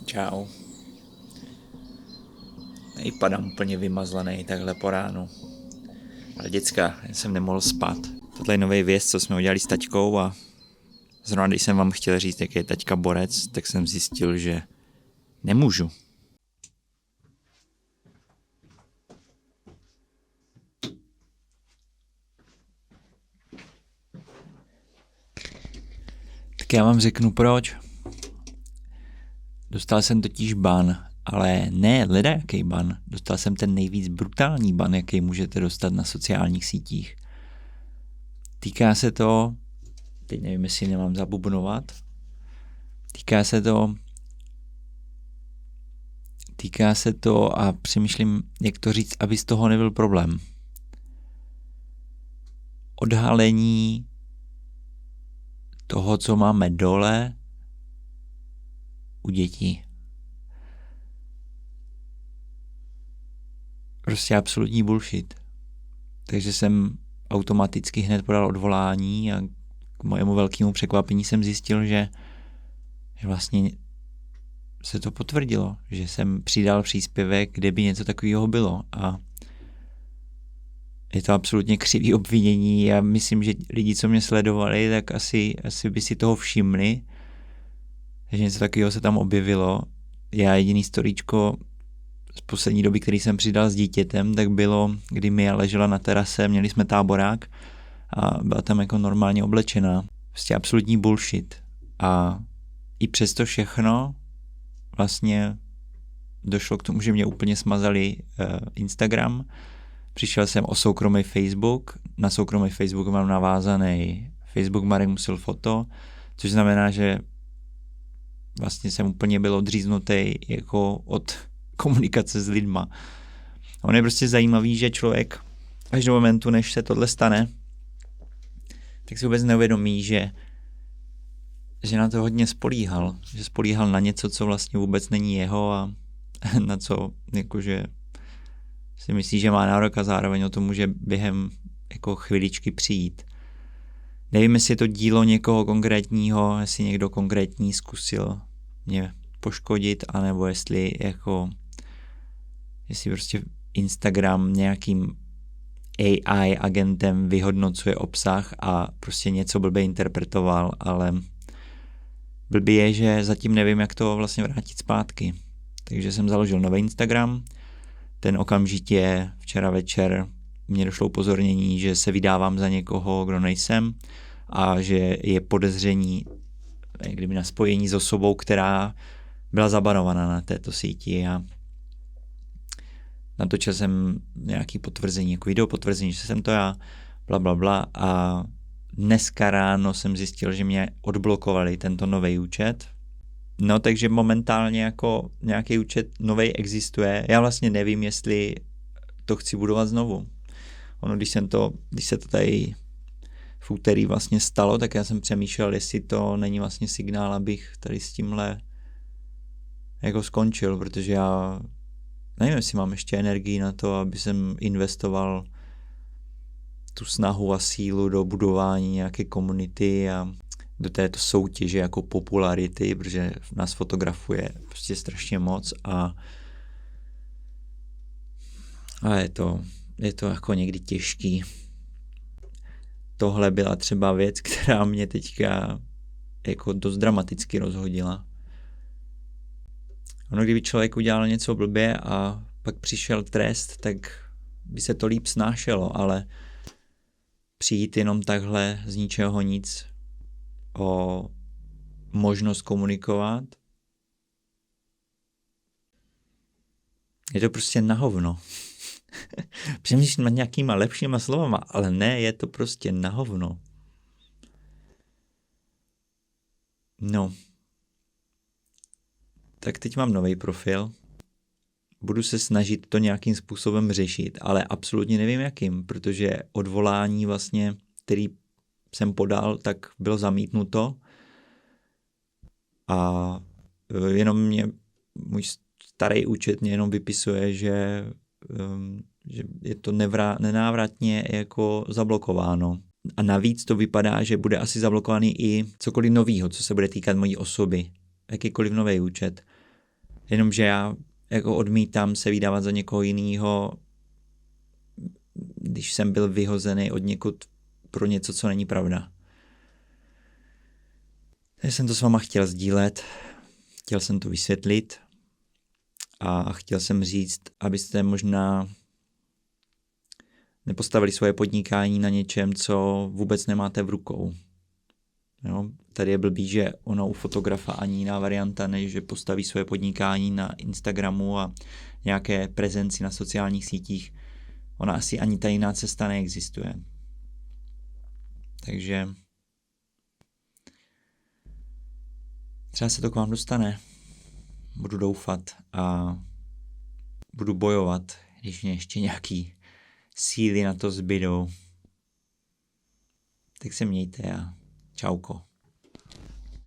Čau. Nejpadám úplně vymazlený takhle po ránu. Ale děcka, já jsem nemohl spát. Tohle je nový věc, co jsme udělali s taťkou a zrovna když jsem vám chtěl říct, jak je taťka borec, tak jsem zjistil, že nemůžu. Tak já vám řeknu proč. Dostal jsem totiž ban, ale ne ledajaký ban. Dostal jsem ten nejvíc brutální ban, jaký můžete dostat na sociálních sítích. Týká se to, teď nevím, jestli nemám zabubnovat, týká se to a přemýšlím, jak to říct, aby z toho nebyl problém. Odhalení toho, co máme dole u dětí. Prostě absolutní bullshit. Takže jsem automaticky hned podal odvolání a k mojemu velkému překvapení jsem zjistil, že vlastně se to potvrdilo, že jsem přidal příspěvek, kde by něco takového bylo a je to absolutně křivý obvinění. Já myslím, že lidi, co mě sledovali, tak asi by si toho všimli, že něco takového se tam objevilo. Já jediný storíčko z poslední doby, který jsem přidal s dítětem, tak bylo, kdy Mia ležela na terase, měli jsme táborák a byla tam jako normálně oblečená. Prostě absolutní bullshit. A i přesto všechno vlastně došlo k tomu, že mě úplně smazali Instagram. Přišel jsem o soukromý Facebook. Na soukromý Facebook mám navázaný Facebook Marek Musil foto, což znamená, že vlastně jsem úplně byl odříznutý jako od komunikace s lidma. On je prostě zajímavý, že člověk až do momentu, než se tohle stane, tak si vůbec neuvědomí, že na to hodně spolíhal. Že spolíhal na něco, co vlastně vůbec není jeho a na co jakože si myslí, že má nárok a zároveň o tom může během jako chviličky přijít. Nevím, jestli je to dílo někoho konkrétního, jestli někdo konkrétní zkusil mě poškodit, anebo jestli prostě Instagram nějakým AI agentem vyhodnocuje obsah a prostě něco blbě interpretoval, ale blbý je, že zatím nevím, jak to vlastně vrátit zpátky. Takže jsem založil nový Instagram, ten okamžitě včera večer mě došlo upozornění, že se vydávám za někoho, kdo nejsem a že je podezření kdyby na spojení s osobou, která byla zabanovaná na této síti a natočil jsem nějaký potvrzení, jako video potvrzení, že jsem to já, blablabla a dneska ráno jsem zjistil, že mě odblokovali tento nový účet. No takže momentálně jako nějaký účet novej existuje. Já vlastně nevím, jestli to chci budovat znovu. Ono, když se to tady v úterý vlastně stalo, tak já jsem přemýšlel, jestli to není vlastně signál, abych tady s tímhle jako skončil, protože já nevím, jestli mám ještě energii na to, aby jsem investoval tu snahu a sílu do budování nějaké komunity a do této soutěže jako popularity, protože nás fotografuje prostě strašně moc a je to jako někdy těžký. Tohle byla třeba věc, která mě teďka jako dost dramaticky rozhodila. Ono, kdyby člověk udělal něco blbě a pak přišel trest, tak by se to líp snášelo, ale přijít jenom takhle z ničeho nic o možnost komunikovat, je to prostě na hovno. Přemýšlím nad nějakýma lepšíma slovama, ale ne, je to prostě na hovno. No. Tak teď mám nový profil. Budu se snažit to nějakým způsobem řešit, ale absolutně nevím jakým, protože odvolání vlastně, který jsem podal, tak bylo zamítnuto a jenom můj starý účet mě jenom vypisuje, že je to nenávratně jako zablokováno. A navíc to vypadá, že bude asi zablokovaný i cokoliv novýho, co se bude týkat mojí osoby. Jakýkoliv nový účet. Jenomže já jako odmítám se vydávat za někoho jiného, když jsem byl vyhozený od někud pro něco, co není pravda. Takže jsem to s váma chtěl sdílet, chtěl jsem to vysvětlit a chtěl jsem říct, abyste možná nepostavili svoje podnikání na něčem, co vůbec nemáte v rukou. Jo? Tady je blbý, že ono u fotografa ani jiná varianta, než že postaví svoje podnikání na Instagramu a nějaké prezenci na sociálních sítích. Ona asi ani ta jiná cesta neexistuje. Takže třeba se to k vám dostane. Budu doufat a budu bojovat, když mě ještě nějaký síly na to zbydou. Tak se mějte a čauko.